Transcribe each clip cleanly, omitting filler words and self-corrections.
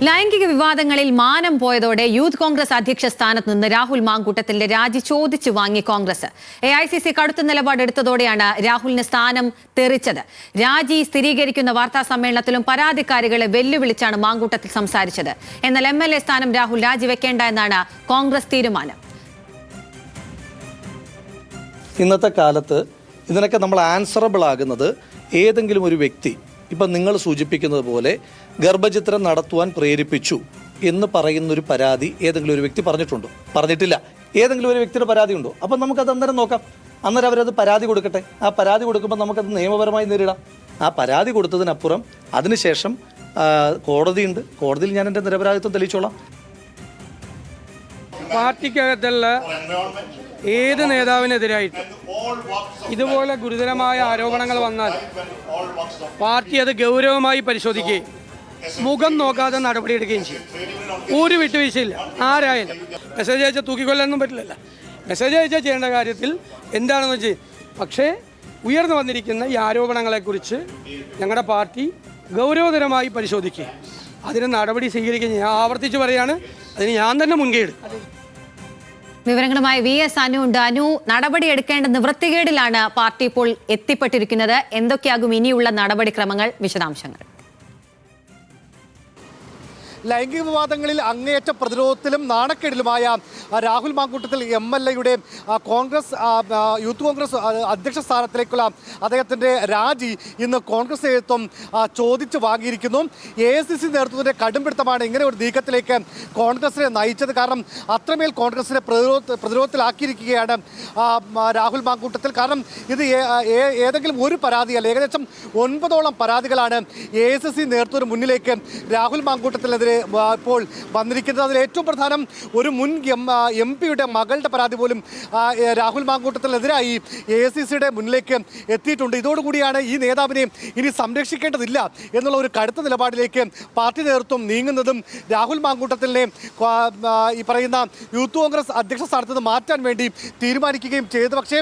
ലൈംഗിക വിവാദങ്ങളിൽ മാനം പോയതോടെ യൂത്ത് കോൺഗ്രസ് അധ്യക്ഷ സ്ഥാനത്ത് നിന്ന് രാഹുൽ മാങ്കൂട്ടത്തിന്റെ രാജി ചോദിച്ചു വാങ്ങി കോൺഗ്രസ്. AICC കടുത്ത നിലപാടെടുത്തതോടെയാണ് രാഹുലിന് സ്ഥാനം തെറിച്ചത്. രാജി സ്ഥിരീകരിക്കുന്ന വാർത്താ സമ്മേളനത്തിലും പരാതിക്കാരികളെ വെല്ലുവിളിച്ചാണ് മാങ്കൂട്ടത്തിൽ സംസാരിച്ചത്. എന്നാൽ MLA സ്ഥാനം രാഹുൽ രാജിവെക്കേണ്ട എന്നാണ് കോൺഗ്രസ് തീരുമാനം. ഇന്നത്തെ കാലത്ത് ഇതിനൊക്കെ നമ്മൾ ആൻസറബിൾ ആകുന്നത് ഏതെങ്കിലും ഒരു വ്യക്തി, ഇപ്പം നിങ്ങൾ സൂചിപ്പിക്കുന്നത് പോലെ ഗർഭചിത്രം നടത്തുവാൻ പ്രേരിപ്പിച്ചു എന്ന് പറയുന്നൊരു പരാതി ഏതെങ്കിലും ഒരു വ്യക്തി പറഞ്ഞിട്ടുണ്ടോ? പറഞ്ഞിട്ടില്ല. ഏതെങ്കിലും ഒരു വ്യക്തിയുടെ പരാതി ഉണ്ടോ? അപ്പം നമുക്കത് അന്നേരം നോക്കാം. അന്നേരം അവരത് പരാതി കൊടുക്കട്ടെ. ആ പരാതി കൊടുക്കുമ്പോൾ നമുക്കത് നിയമപരമായി നേരിടാം. ആ പരാതി കൊടുത്തതിനപ്പുറം അതിനുശേഷം കോടതിയുണ്ട്. കോടതിയിൽ ഞാൻ എൻ്റെ നിരപരാധിത്വം തെളിയിച്ചോളാം. പാർട്ടിക്കകത്തുള്ള ഏത് നേതാവിനെതിരായിട്ട് ഇതുപോലെ ഗുരുതരമായ ആരോപണങ്ങൾ വന്നാൽ പാർട്ടി അത് ഗൗരവമായി പരിശോധിക്കുകയും മുഖം നോക്കാതെ നടപടിയെടുക്കുകയും ചെയ്യും. ഒരു വിട്ടുവീഴ്ചയില്ല. ആരായാലും മെസ്സേജ് അയച്ചാൽ തൂക്കിക്കൊല്ലാനൊന്നും പറ്റില്ലല്ലോ. മെസ്സേജ് അയച്ചാൽ ചെയ്യേണ്ട കാര്യത്തിൽ എന്താണെന്ന് വെച്ച്, പക്ഷേ ഉയർന്നു വന്നിരിക്കുന്ന ഈ ആരോപണങ്ങളെക്കുറിച്ച് ഞങ്ങളുടെ പാർട്ടി ഗൗരവതരമായി പരിശോധിക്കുകയും അതിന് നടപടി സ്വീകരിക്കുകയും ഞാൻ ആവർത്തിച്ച് പറയുകയാണ്, അതിന് ഞാൻ തന്നെ മുൻകൈ എടുക്കും. വിവരങ്ങളുമായി VS അനു ഉണ്ട്. അനു, നടപടിയെടുക്കേണ്ട നിവൃത്തികേടിലാണ് പാർട്ടി ഇപ്പോൾ എത്തിപ്പെട്ടിരിക്കുന്നത്. എന്തൊക്കെയാകും ഇനിയുള്ള നടപടിക്രമങ്ങൾ? വിശദാംശങ്ങൾ. ലൈംഗിക വിവാദങ്ങളിൽ അങ്ങേയറ്റ പ്രതിരോധത്തിലും നാണക്കേടിലുമായ രാഹുൽ മാങ്കൂട്ടത്തിൽ MLA കോൺഗ്രസ് യൂത്ത് കോൺഗ്രസ് അധ്യക്ഷ സ്ഥാനത്തിലേക്കുള്ള അദ്ദേഹത്തിൻ്റെ രാജി ഇന്ന് കോൺഗ്രസ് നേതൃത്വം ചോദിച്ചു വാങ്ങിയിരിക്കുന്നു. AICC നേതൃത്വത്തിൻ്റെ കടുംപിടുത്തമാണ് ഇങ്ങനെ ഒരു നീക്കത്തിലേക്ക് കോൺഗ്രസിനെ നയിച്ചത്. കാരണം അത്രമേൽ കോൺഗ്രസിനെ പ്രതിരോധത്തിലാക്കിയിരിക്കുകയാണ് രാഹുൽ മാങ്കൂട്ടത്തിൽ. കാരണം ഇത് ഏതെങ്കിലും ഒരു പരാതിയല്ല, ഏകദേശം 9ഓളം പരാതികളാണ് AICC നേതൃത്വത്തിന് മുന്നിലേക്ക് രാഹുൽ മാങ്കൂട്ടത്തിനെതിരെ ഇപ്പോൾ വന്നിരിക്കുന്നത്. അതിൽ ഏറ്റവും പ്രധാനം ഒരു മുൻ MP മകളുടെ പരാതി പോലും രാഹുൽ മാങ്കൂട്ടത്തിനെതിരായി AICCയുടെ മുന്നിലേക്ക് എത്തിയിട്ടുണ്ട്. ഇതോടുകൂടിയാണ് ഈ നേതാവിനെ ഇനി സംരക്ഷിക്കേണ്ടതില്ല എന്നുള്ള ഒരു കടുത്ത നിലപാടിലേക്ക് പാർട്ടി നേതൃത്വം നീങ്ങുന്നതും രാഹുൽ മാങ്കൂട്ടത്തിനെ ഈ പറയുന്ന യൂത്ത് കോൺഗ്രസ് അധ്യക്ഷ സ്ഥാനത്ത് നിന്ന് മാറ്റാൻ വേണ്ടി തീരുമാനിക്കുകയും ചെയ്തു. പക്ഷേ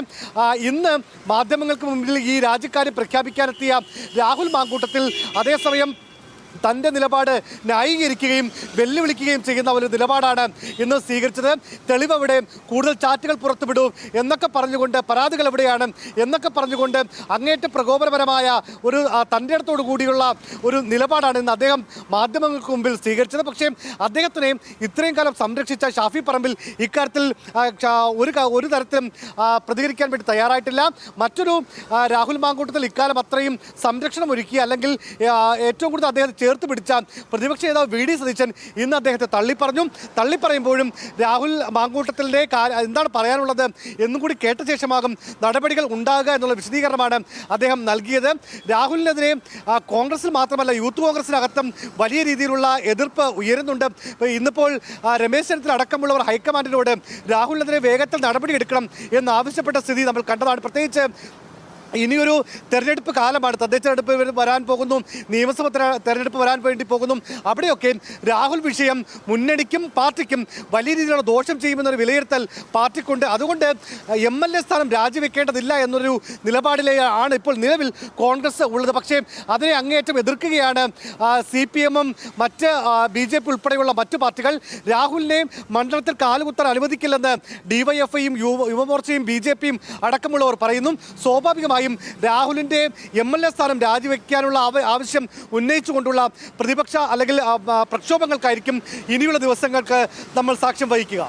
ഇന്ന് മാധ്യമങ്ങൾക്ക് മുമ്പിൽ ഈ രാജിക്കാര്യം പ്രഖ്യാപിക്കാനെത്തിയ രാഹുൽ മാങ്കൂട്ടത്തിൽ അതേസമയം തൻ്റെ നിലപാട് ന്യായീകരിക്കുകയും വെല്ലുവിളിക്കുകയും ചെയ്യുന്ന ഒരു നിലപാടാണ് ഇന്ന് സ്വീകരിച്ചത്. തെളിവ് എവിടെ, കൂടുതൽ ചാറ്റുകൾ പുറത്തുവിടൂ എന്നൊക്കെ പറഞ്ഞുകൊണ്ട്, പരാതികൾ എവിടെയാണ് എന്നൊക്കെ പറഞ്ഞുകൊണ്ട് അങ്ങേറ്റ പ്രകോപനപരമായ ഒരു തൻ്റെ അടുത്തോടു കൂടിയുള്ള ഒരു നിലപാടാണ് ഇന്ന് അദ്ദേഹം മാധ്യമങ്ങൾക്ക് മുമ്പിൽ സ്വീകരിച്ചത്. പക്ഷേ അദ്ദേഹത്തിനെ ഇത്രയും കാലം സംരക്ഷിച്ച ഷാഫി പറമ്പിൽ ഇക്കാര്യത്തിൽ ഒരു തരത്തിലും പ്രതികരിക്കാൻ വേണ്ടി തയ്യാറായിട്ടില്ല. മറ്റൊരു രാഹുൽ മാങ്കൂട്ടത്തിൽ ഇക്കാലം അത്രയും സംരക്ഷണം ഒരുക്കി, അല്ലെങ്കിൽ ഏറ്റവും കൂടുതൽ അദ്ദേഹത്തെ ചേർത്ത് പിടിച്ച പ്രതിപക്ഷ നേതാവ് VD സതീശൻ ഇന്ന് അദ്ദേഹത്തെ തള്ളിപ്പറയുമ്പോഴും രാഹുൽ മാങ്കൂട്ടത്തിൻ്റെ എന്താണ് പറയാനുള്ളത് എന്നും കൂടി കേട്ട ശേഷമാകും നടപടികൾ ഉണ്ടാകുക എന്നുള്ള വിശദീകരണമാണ് അദ്ദേഹം നൽകിയത്. രാഹുലിനെതിരെ കോൺഗ്രസിൽ മാത്രമല്ല യൂത്ത് കോൺഗ്രസിനകത്തും വലിയ രീതിയിലുള്ള എതിർപ്പ് ഉയരുന്നുണ്ട്. ഇന്നിപ്പോൾ രമേശ് ചെന്നിത്തല അടക്കമുള്ളവർ ഹൈക്കമാൻഡിനോട് രാഹുലിനെതിരെ വേഗത്തിൽ നടപടിയെടുക്കണം എന്നാവശ്യപ്പെട്ട സ്ഥിതി നമ്മൾ കണ്ടതാണ്. പ്രത്യേകിച്ച് ഇനിയൊരു തെരഞ്ഞെടുപ്പ് കാലമാണ്, തദ്ദേശ തെരഞ്ഞെടുപ്പ് വരാൻ പോകുന്നു, നിയമസഭ തെരഞ്ഞെടുപ്പ് വരാൻ വേണ്ടി പോകുന്നു. അവിടെയൊക്കെ രാഹുൽ വിഷയം മുന്നണിക്കും പാർട്ടിക്കും വലിയ രീതിയിലുള്ള ദോഷം ചെയ്യുമെന്നൊരു വിലയിരുത്തൽ പാർട്ടിക്കുണ്ട്. അതുകൊണ്ട് MLA സ്ഥാനം രാജിവെക്കേണ്ടതില്ല എന്നൊരു നിലപാടിലാണ് ഇപ്പോൾ നിലവിൽ കോൺഗ്രസ് ഉള്ളത്. പക്ഷേ അതിനെ അങ്ങേയറ്റം എതിർക്കുകയാണ് CPM-ഉം മറ്റ് BJP ഉൾപ്പെടെയുള്ള മറ്റു പാർട്ടികൾ. രാഹുലിനെ മണ്ഡലത്തിൽ കാലുകുത്താൻ അനുവദിക്കില്ലെന്ന് DYFI-യും യുവമോർച്ചയും BJP-യും അടക്കമുള്ളവർ പറയുന്നു. സ്വാഭാവികമായി രാഹുലിന്റെ MLA സ്ഥാനം രാജിവെക്കാനുള്ള ആവശ്യം ഉന്നയിച്ചുകൊണ്ടുള്ള പ്രതിപക്ഷ അല്ലെങ്കിൽ പ്രക്ഷോഭങ്ങൾക്കായിരിക്കും ഇനിയുള്ള ദിവസങ്ങൾക്ക് നമ്മൾ സാക്ഷ്യം വഹിക്കുക.